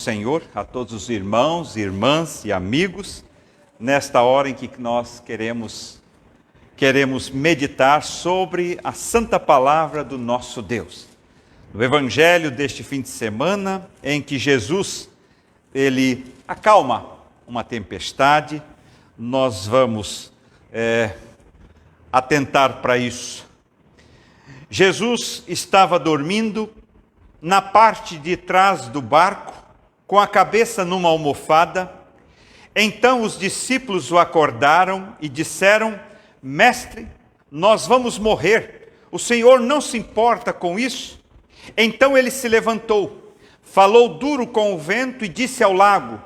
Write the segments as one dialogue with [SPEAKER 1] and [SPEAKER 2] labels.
[SPEAKER 1] Senhor, a todos os irmãos, irmãs e amigos, nesta hora em que nós queremos meditar sobre a santa palavra do nosso Deus. No evangelho deste fim de semana, em que Jesus, ele acalma uma tempestade, nós vamos atentar para isso. Jesus estava dormindo na parte de trás do barco, com a cabeça numa almofada. Então os discípulos o acordaram e disseram: Mestre, nós vamos morrer, o Senhor não se importa com isso? Então ele se levantou, falou duro com o vento e disse ao lago: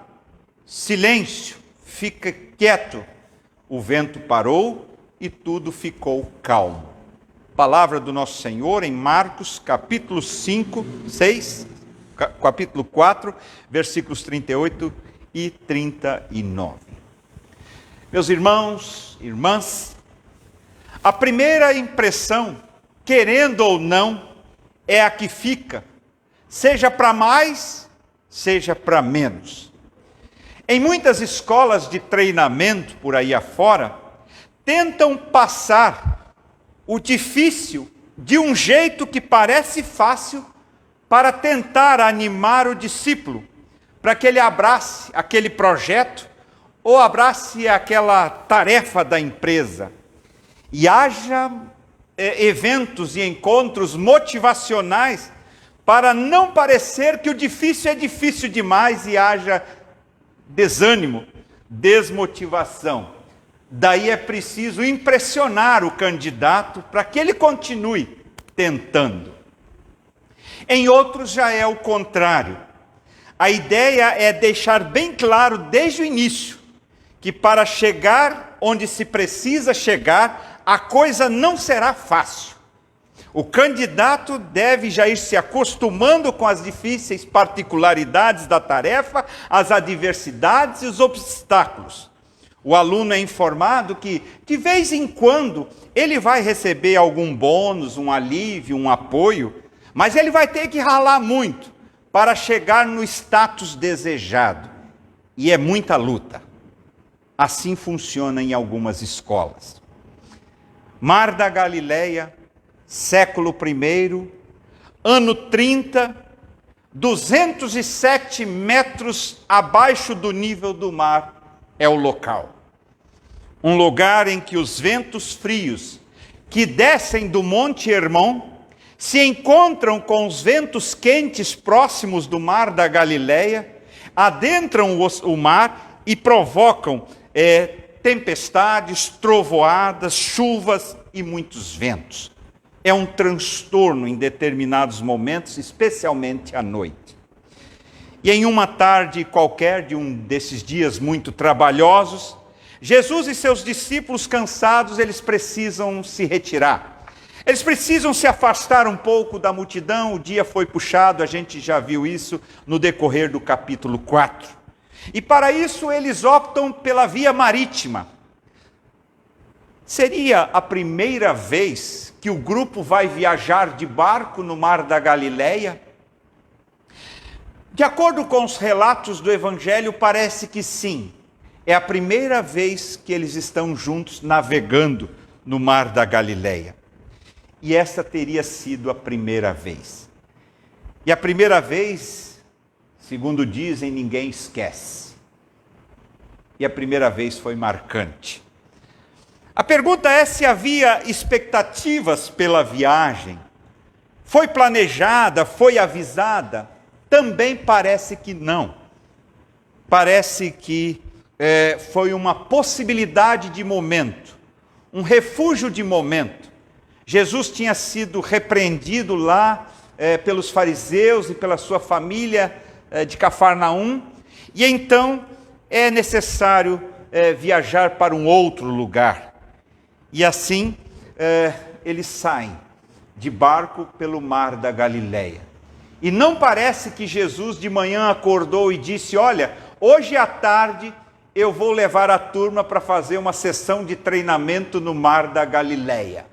[SPEAKER 1] Silêncio, fica quieto. O vento parou e tudo ficou calmo. Palavra do nosso Senhor em Marcos, capítulo 4, versículos 38 e 39. Meus irmãos, irmãs, a primeira impressão, querendo ou não, é a que fica, seja para mais, seja para menos. Em muitas escolas de treinamento por aí afora, tentam passar o difícil de um jeito que parece fácil, para tentar animar o discípulo, para que ele abrace aquele projeto ou abrace aquela tarefa da empresa. E haja eventos e encontros motivacionais para não parecer que o difícil é difícil demais e haja desânimo, desmotivação. Daí é preciso impressionar o candidato para que ele continue tentando. Em outros já é o contrário. A ideia é deixar bem claro desde o início que para chegar onde se precisa chegar, a coisa não será fácil. O candidato deve já ir se acostumando com as difíceis particularidades da tarefa, as adversidades e os obstáculos. O aluno é informado que, de vez em quando, ele vai receber algum bônus, um alívio, um apoio, mas ele vai ter que ralar muito para chegar no status desejado. E é muita luta. Assim funciona em algumas escolas. Mar da Galileia, século I, ano 30, 207 metros abaixo do nível do mar é o local. Um lugar em que os ventos frios que descem do Monte Hermon se encontram com os ventos quentes próximos do mar da Galileia, adentram o mar e provocam tempestades, trovoadas, chuvas e muitos ventos. É um transtorno em determinados momentos, especialmente à noite. E em uma tarde qualquer de um desses dias muito trabalhosos, Jesus e seus discípulos cansados, eles precisam se retirar. Eles precisam se afastar um pouco da multidão, o dia foi puxado, a gente já viu isso no decorrer do capítulo 4. E para isso eles optam pela via marítima. Seria a primeira vez que o grupo vai viajar de barco no mar da Galileia? De acordo com os relatos do Evangelho, parece que sim. É a primeira vez que eles estão juntos navegando no mar da Galileia. E essa teria sido a primeira vez. E a primeira vez, segundo dizem, ninguém esquece. E a primeira vez foi marcante. A pergunta é se havia expectativas pela viagem. Foi planejada, foi avisada? Também parece que não. Parece que foi uma possibilidade de momento, um refúgio de momento. Jesus tinha sido repreendido lá pelos fariseus e pela sua família de Cafarnaum, e então é necessário viajar para um outro lugar. E assim eles saem de barco pelo mar da Galileia. E não parece que Jesus de manhã acordou e disse: olha, hoje à tarde eu vou levar a turma para fazer uma sessão de treinamento no mar da Galileia.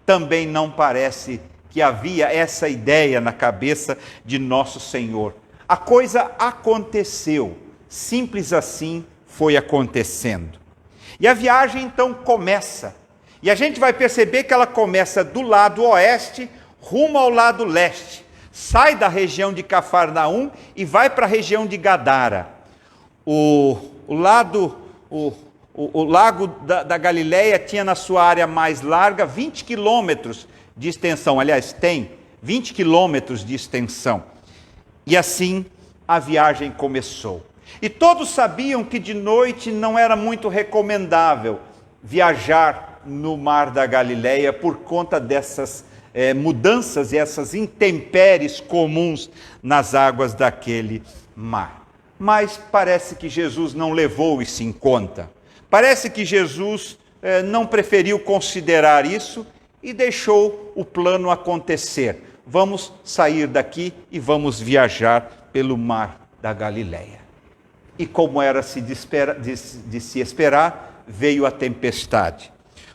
[SPEAKER 1] Também não parece que havia essa ideia na cabeça de nosso Senhor. a coisa aconteceu. Simples assim foi acontecendo. E a viagem então começa. E a gente vai perceber que ela começa do lado oeste, rumo ao lado leste. Sai da região de Cafarnaum e vai para a região de Gadara. O lago da Galileia tinha na sua área mais larga 20 quilômetros de extensão. Aliás, tem 20 quilômetros de extensão. E assim a viagem começou. E todos sabiam que de noite não era muito recomendável viajar no mar da Galileia por conta dessas mudanças e essas intempéries comuns nas águas daquele mar. Mas parece que Jesus não levou isso em conta. Parece que Jesus não preferiu considerar isso e deixou o plano acontecer. Vamos sair daqui e vamos viajar pelo mar da Galileia. E como era de se esperar, veio a tempestade.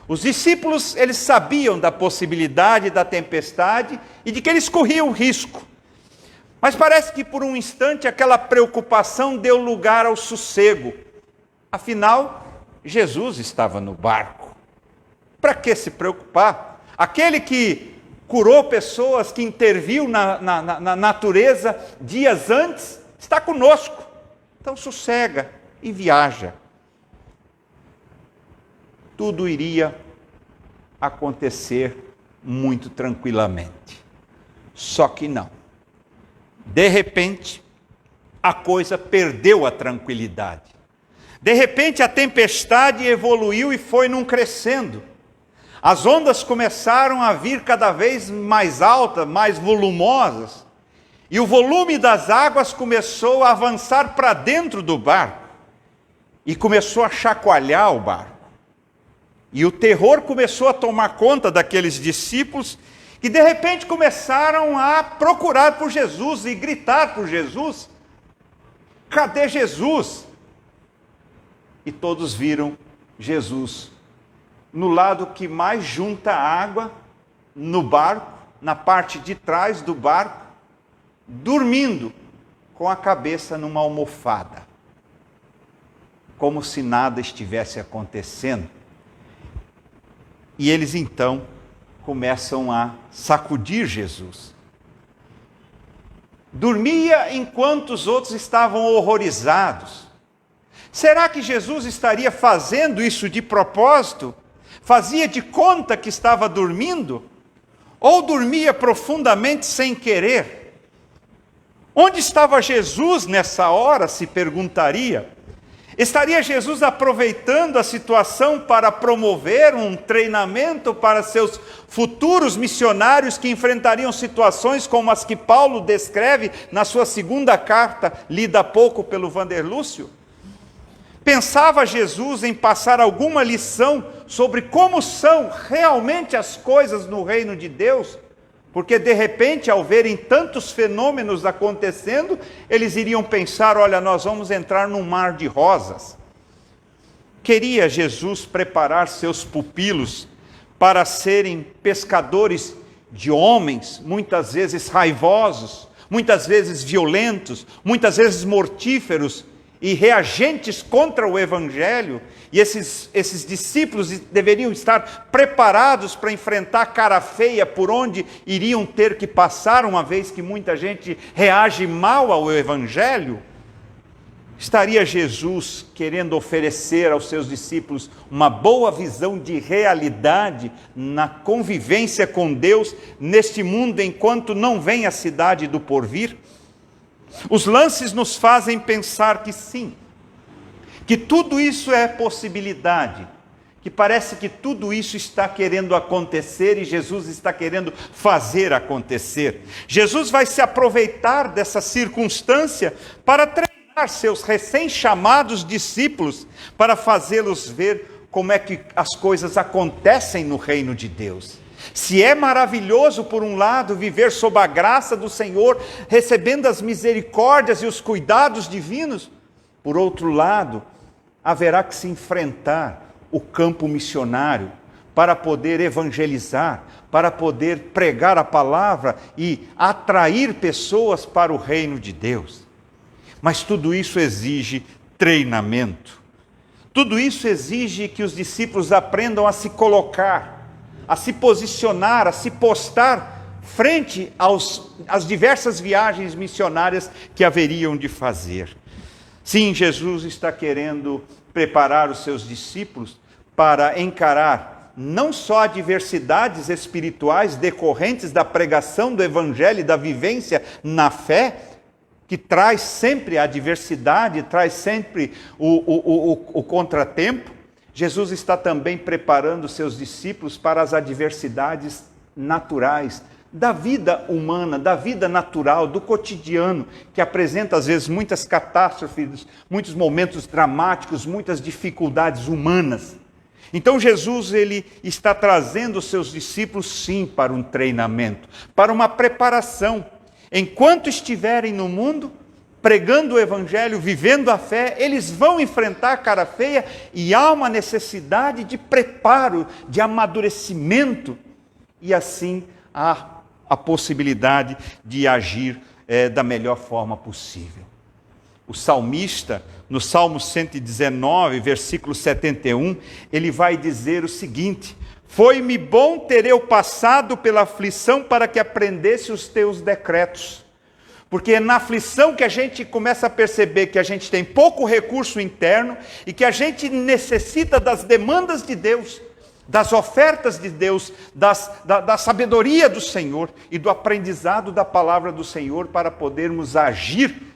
[SPEAKER 1] Os discípulos, eles sabiam da possibilidade da tempestade e de que eles corriam risco. Mas parece que por um instante aquela preocupação deu lugar ao sossego. Afinal, Jesus estava no barco. Para que se preocupar? Aquele que curou pessoas, que interviu na natureza dias antes, está conosco. Então sossega e viaja. Tudo iria acontecer muito tranquilamente. Só que não. De repente, a coisa perdeu a tranquilidade. De repente, a tempestade evoluiu e foi num crescendo. As ondas começaram a vir cada vez mais altas, mais volumosas. E o volume das águas começou a avançar para dentro do barco. E começou a chacoalhar o barco. E o terror começou a tomar conta daqueles discípulos que de repente começaram a procurar por Jesus e gritar por Jesus. Cadê Jesus? E todos viram Jesus no lado que mais junta água, no barco, na parte de trás do barco, dormindo com a cabeça numa almofada, como se nada estivesse acontecendo. E eles então começam a sacudir Jesus. Dormia enquanto os outros estavam horrorizados. Será que Jesus estaria fazendo isso de propósito? Fazia de conta que estava dormindo? Ou dormia profundamente sem querer? Onde estava Jesus nessa hora, se perguntaria? Estaria Jesus aproveitando a situação para promover um treinamento para seus futuros missionários que enfrentariam situações como as que Paulo descreve na sua segunda carta, lida há pouco pelo Vanderlúcio? Pensava Jesus em passar alguma lição sobre como são realmente as coisas no reino de Deus? Porque de repente, ao verem tantos fenômenos acontecendo, eles iriam pensar, olha, nós vamos entrar num mar de rosas. Queria Jesus preparar seus pupilos para serem pescadores de homens, muitas vezes raivosos, muitas vezes violentos, muitas vezes mortíferos e reagentes contra o Evangelho. E esses discípulos deveriam estar preparados para enfrentar a cara feia por onde iriam ter que passar, uma vez que muita gente reage mal ao Evangelho. Estaria Jesus querendo oferecer aos seus discípulos uma boa visão de realidade na convivência com Deus neste mundo enquanto não vem a cidade do porvir? Os lances nos fazem pensar que sim, que tudo isso é possibilidade, que parece que tudo isso está querendo acontecer e Jesus está querendo fazer acontecer. Jesus vai se aproveitar dessa circunstância para treinar seus recém-chamados discípulos, para fazê-los ver como é que as coisas acontecem no reino de Deus. Se é maravilhoso, por um lado, viver sob a graça do Senhor, recebendo as misericórdias e os cuidados divinos, por outro lado, haverá que se enfrentar o campo missionário para poder evangelizar, para poder pregar a palavra e atrair pessoas para o reino de Deus. Mas tudo isso exige treinamento. Tudo isso exige que os discípulos aprendam a se colocar, a se posicionar, a se postar frente às diversas viagens missionárias que haveriam de fazer. Sim, Jesus está querendo preparar os seus discípulos para encarar não só adversidades espirituais decorrentes da pregação do Evangelho e da vivência na fé, que traz sempre a adversidade, traz sempre o contratempo. Jesus está também preparando os seus discípulos para as adversidades naturais, da vida humana, da vida natural, do cotidiano, que apresenta às vezes muitas catástrofes, muitos momentos dramáticos, muitas dificuldades humanas. Então Jesus ele está trazendo os seus discípulos sim para um treinamento, para uma preparação. Enquanto estiverem no mundo, pregando o Evangelho, vivendo a fé, eles vão enfrentar a cara feia e há uma necessidade de preparo, de amadurecimento, e assim há a possibilidade de agir da melhor forma possível. O salmista, no Salmo 119, versículo 71, ele vai dizer o seguinte: foi-me bom ter eu passado pela aflição para que aprendesse os teus decretos. Porque é na aflição que a gente começa a perceber que a gente tem pouco recurso interno e que a gente necessita das demandas de Deus, das ofertas de Deus, da sabedoria do Senhor e do aprendizado da palavra do Senhor para podermos agir,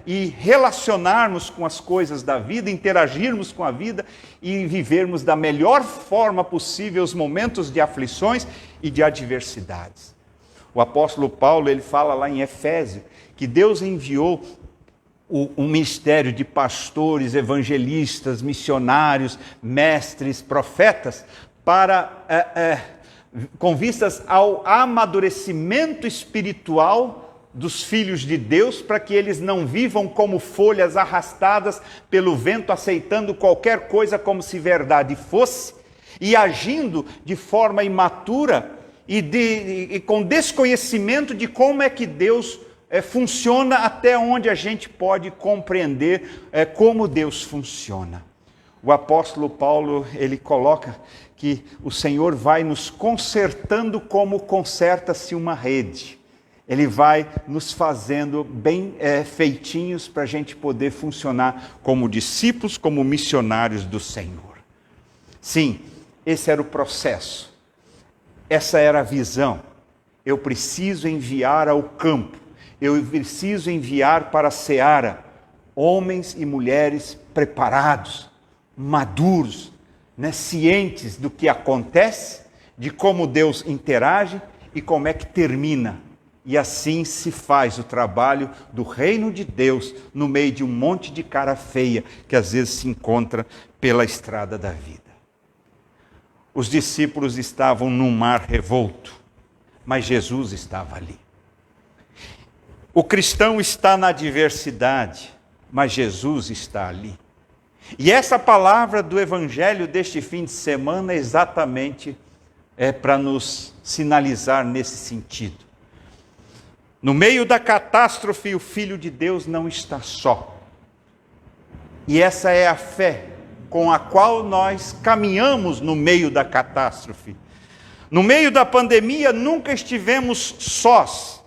[SPEAKER 1] e relacionarmos com as coisas da vida, interagirmos com a vida e vivermos da melhor forma possível os momentos de aflições e de adversidades. O apóstolo Paulo, ele fala lá em Efésios, que Deus enviou um ministério de pastores, evangelistas, missionários, mestres, profetas, com vistas ao amadurecimento espiritual dos filhos de Deus, para que eles não vivam como folhas arrastadas pelo vento, aceitando qualquer coisa como se verdade fosse, e agindo de forma imatura e com desconhecimento de como é que Deus funciona, até onde a gente pode compreender como Deus funciona. O apóstolo Paulo, ele coloca que o Senhor vai nos consertando como conserta-se uma rede. Ele vai nos fazendo bem feitinhos para a gente poder funcionar como discípulos, como missionários do Senhor. Sim, esse era o processo. Essa era a visão. Eu preciso enviar ao campo. Eu preciso enviar para a seara homens e mulheres preparados, maduros, cientes do que acontece, de como Deus interage e como é que termina. E assim se faz o trabalho do reino de Deus no meio de um monte de cara feia que às vezes se encontra pela estrada da vida. Os discípulos estavam num mar revolto, mas Jesus estava ali. O cristão está na adversidade, mas Jesus está ali. E essa palavra do Evangelho deste fim de semana exatamente para nos sinalizar nesse sentido. No meio da catástrofe, o Filho de Deus não está só. E essa é a fé com a qual nós caminhamos no meio da catástrofe. No meio da pandemia, nunca estivemos sós.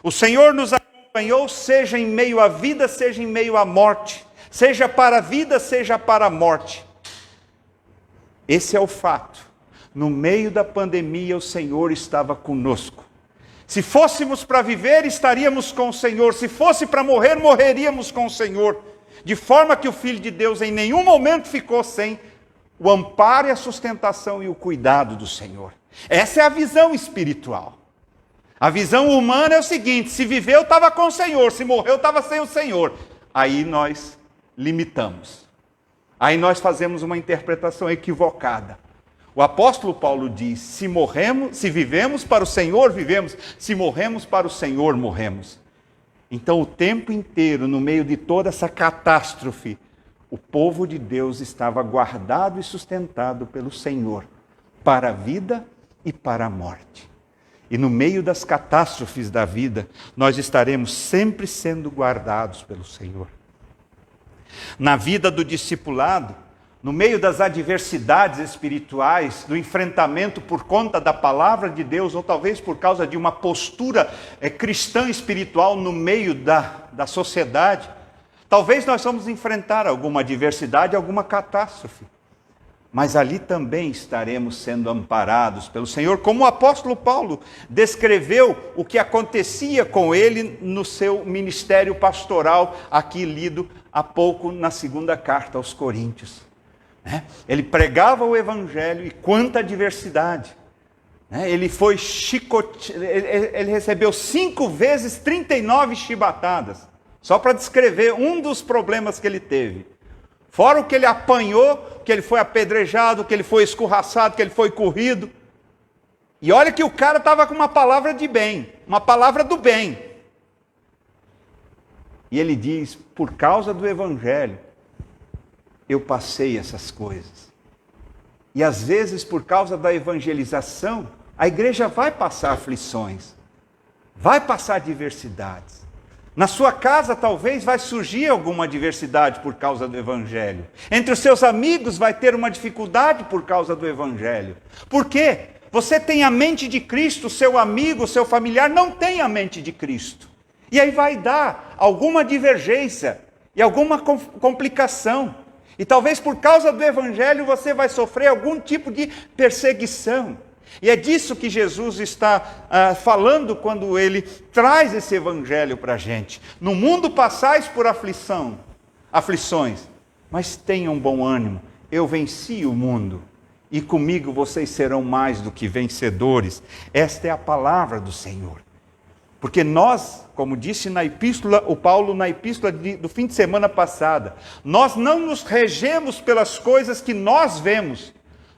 [SPEAKER 1] O Senhor nos acompanhou, seja em meio à vida, seja em meio à morte. Seja para a vida, seja para a morte. Esse é o fato. No meio da pandemia, o Senhor estava conosco. Se fôssemos para viver, estaríamos com o Senhor. Se fosse para morrer, morreríamos com o Senhor. De forma que o Filho de Deus em nenhum momento ficou sem o amparo e a sustentação e o cuidado do Senhor. Essa é a visão espiritual. A visão humana é o seguinte: se viveu, estava com o Senhor. Se morreu, estava sem o Senhor. Aí nós limitamos. Aí nós fazemos uma interpretação equivocada. O apóstolo Paulo diz: se vivemos para o Senhor, vivemos. Se morremos para o Senhor, morremos. Então, o tempo inteiro, no meio de toda essa catástrofe, o povo de Deus estava guardado e sustentado pelo Senhor, para a vida e para a morte. E no meio das catástrofes da vida, nós estaremos sempre sendo guardados pelo Senhor. Na vida do discipulado, no meio das adversidades espirituais, do enfrentamento por conta da palavra de Deus, ou talvez por causa de uma postura cristã espiritual no meio da sociedade, talvez nós vamos enfrentar alguma adversidade, alguma catástrofe. Mas ali também estaremos sendo amparados pelo Senhor, como o apóstolo Paulo descreveu o que acontecia com ele no seu ministério pastoral, aqui lido há pouco na segunda carta aos Coríntios. Ele pregava o evangelho e quanta adversidade. Ele foi ele recebeu 5 vezes 39 chibatadas, só para descrever um dos problemas que ele teve. Fora o que ele apanhou, que ele foi apedrejado, que ele foi escorraçado, que ele foi corrido. E olha que o cara estava com uma palavra de bem, uma palavra do bem. E ele diz, por causa do evangelho, eu passei essas coisas. E às vezes, por causa da evangelização, a igreja vai passar aflições, vai passar adversidades. Na sua casa, talvez, vai surgir alguma adversidade por causa do evangelho. Entre os seus amigos vai ter uma dificuldade por causa do evangelho. Por quê? Você tem a mente de Cristo, seu amigo, seu familiar não tem a mente de Cristo. E aí vai dar alguma divergência e alguma complicação. E talvez por causa do evangelho você vai sofrer algum tipo de perseguição. E é disso que Jesus está falando quando ele traz esse evangelho para a gente. No mundo passais por aflições, mas tenham bom ânimo, eu venci o mundo, e comigo vocês serão mais do que vencedores. Esta é a palavra do Senhor. Porque nós, como disse na epístola, o Paulo na epístola do fim de semana passada, nós não nos regemos pelas coisas que nós vemos,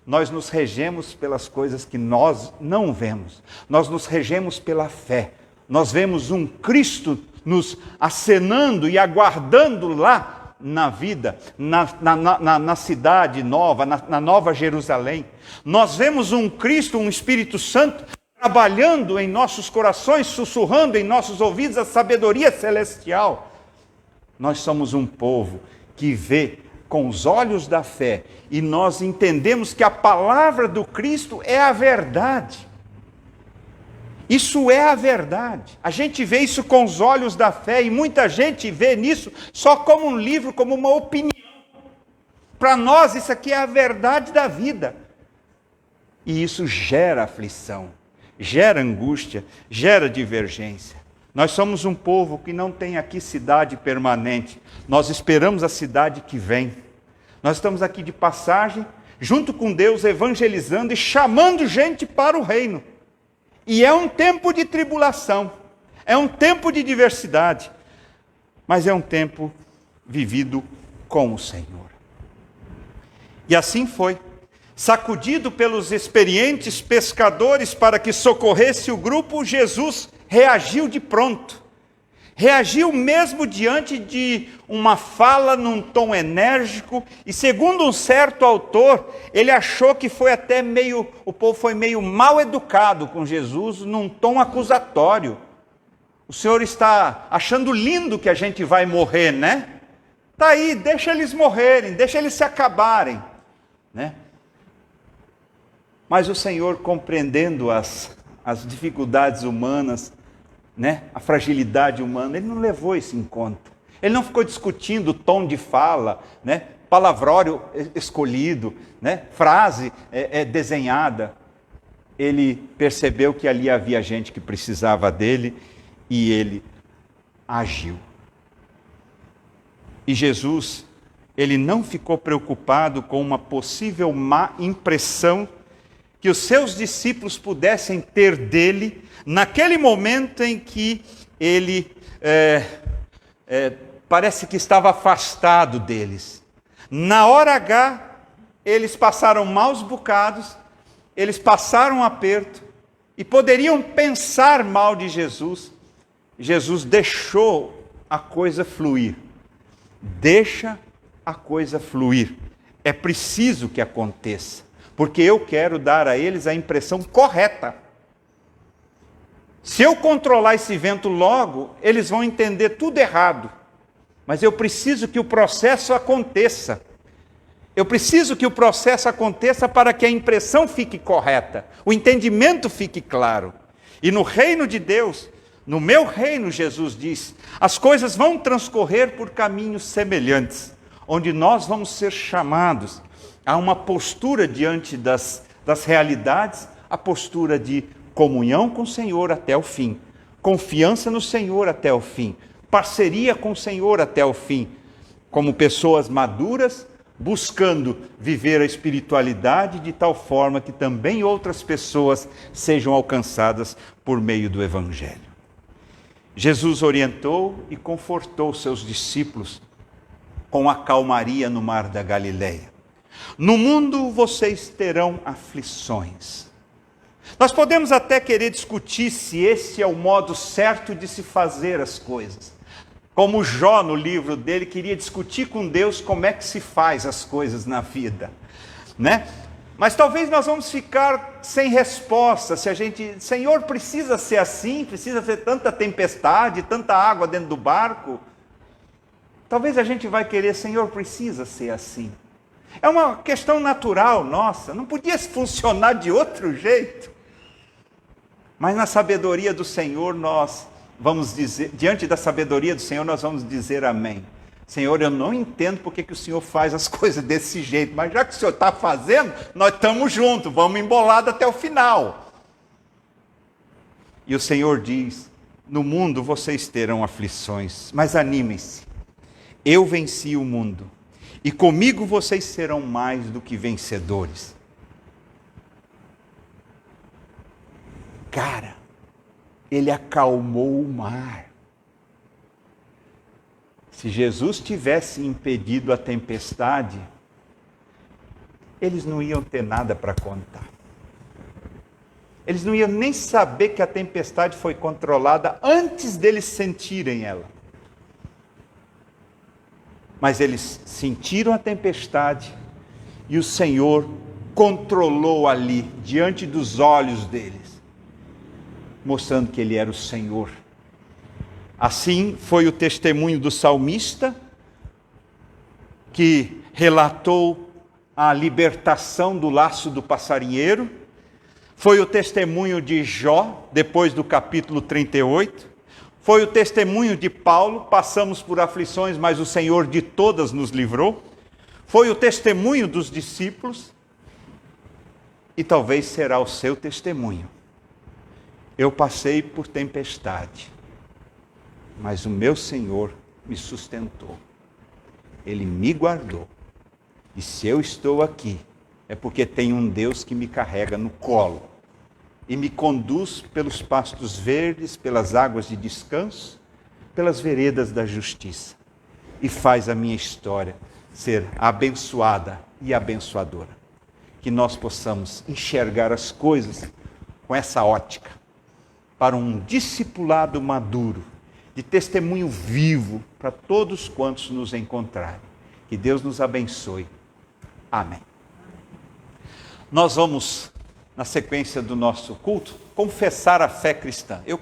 [SPEAKER 1] nós nos regemos pelas coisas que nós não vemos. Nós nos regemos pela fé. Nós vemos um Cristo nos acenando e aguardando lá na vida, na cidade nova, na Nova Jerusalém. Nós vemos um Cristo, um Espírito Santo, trabalhando em nossos corações, sussurrando em nossos ouvidos a sabedoria celestial. Nós somos um povo que vê com os olhos da fé, e nós entendemos que a palavra do Cristo é a verdade. Isso é a verdade. A gente vê isso com os olhos da fé, e muita gente vê nisso só como um livro, como uma opinião. Para nós, isso aqui é a verdade da vida. E isso gera aflição, gera angústia, gera divergência. Nós somos um povo que não tem aqui cidade permanente. Nós esperamos a cidade que vem. Nós estamos aqui de passagem, junto com Deus, evangelizando e chamando gente para o reino. E é um tempo de tribulação, é um tempo de diversidade, mas é um tempo vivido com o Senhor. E assim foi. Sacudido pelos experientes pescadores para que socorresse o grupo, Jesus reagiu de pronto. Reagiu mesmo diante de uma fala num tom enérgico, e segundo um certo autor, ele achou que o povo foi meio mal educado com Jesus, num tom acusatório. O Senhor está achando lindo que a gente vai morrer, né? Está aí, deixa eles morrerem, deixa eles se acabarem, né? Mas o Senhor, compreendendo as dificuldades humanas, né, a fragilidade humana, ele não levou isso em conta. Ele não ficou discutindo o tom de fala, né, palavrório escolhido, né, frase desenhada. Ele percebeu que ali havia gente que precisava dele e ele agiu. E Jesus, ele não ficou preocupado com uma possível má impressão que os seus discípulos pudessem ter dele, naquele momento em que ele parece que estava afastado deles. Na hora H, eles passaram maus bocados, eles passaram aperto, e poderiam pensar mal de Jesus. Jesus deixou a coisa fluir. Deixa a coisa fluir. É preciso que aconteça, porque eu quero dar a eles a impressão correta. Se eu controlar esse vento logo, eles vão entender tudo errado. Mas eu preciso que o processo aconteça. Eu preciso que o processo aconteça para que a impressão fique correta, o entendimento fique claro. E no reino de Deus, no meu reino, Jesus diz, as coisas vão transcorrer por caminhos semelhantes, onde nós vamos ser chamados a uma postura diante das realidades, a postura de comunhão com o Senhor até o fim, confiança no Senhor até o fim, parceria com o Senhor até o fim, como pessoas maduras, buscando viver a espiritualidade de tal forma que também outras pessoas sejam alcançadas por meio do Evangelho. Jesus orientou e confortou seus discípulos com a calmaria no mar da Galileia. No mundo vocês terão aflições. Nós podemos até querer discutir se esse é o modo certo de se fazer as coisas. Como Jó, no livro dele, queria discutir com Deus como é que se faz as coisas na vida, né? Mas talvez nós vamos ficar sem resposta, se a gente, Senhor, precisa ser assim, precisa ter tanta tempestade, tanta água dentro do barco. Talvez a gente vai querer, Senhor, precisa ser assim. É uma questão natural nossa, não podia funcionar de outro jeito. Mas na sabedoria do Senhor nós vamos dizer, diante da sabedoria do Senhor nós vamos dizer amém. Senhor, eu não entendo porque que o Senhor faz as coisas desse jeito, mas já que o Senhor está fazendo, nós estamos juntos, vamos embolado até o final. E o Senhor diz, no mundo vocês terão aflições, mas animem-se, eu venci o mundo, e comigo vocês serão mais do que vencedores. Cara, ele acalmou o mar. Se Jesus tivesse impedido a tempestade, eles não iam ter nada para contar. Eles não iam nem saber que a tempestade foi controlada antes deles sentirem ela. Mas eles sentiram a tempestade e o Senhor controlou ali, diante dos olhos deles, mostrando que Ele era o Senhor. Assim foi o testemunho do salmista, que relatou a libertação do laço do passarinheiro. Foi o testemunho de Jó, depois do capítulo 38. Foi o testemunho de Paulo, passamos por aflições, mas o Senhor de todas nos livrou. Foi o testemunho dos discípulos, e talvez será o seu testemunho. Eu passei por tempestade, mas o meu Senhor me sustentou. Ele me guardou. E se eu estou aqui, é porque tem um Deus que me carrega no colo e me conduz pelos pastos verdes, pelas águas de descanso, pelas veredas da justiça, e faz a minha história ser abençoada e abençoadora. Que nós possamos enxergar as coisas com essa ótica, para um discipulado maduro, de testemunho vivo para todos quantos nos encontrarem. Que Deus nos abençoe. Amém. Nós vamos, na sequência do nosso culto, confessar a fé cristã. Eu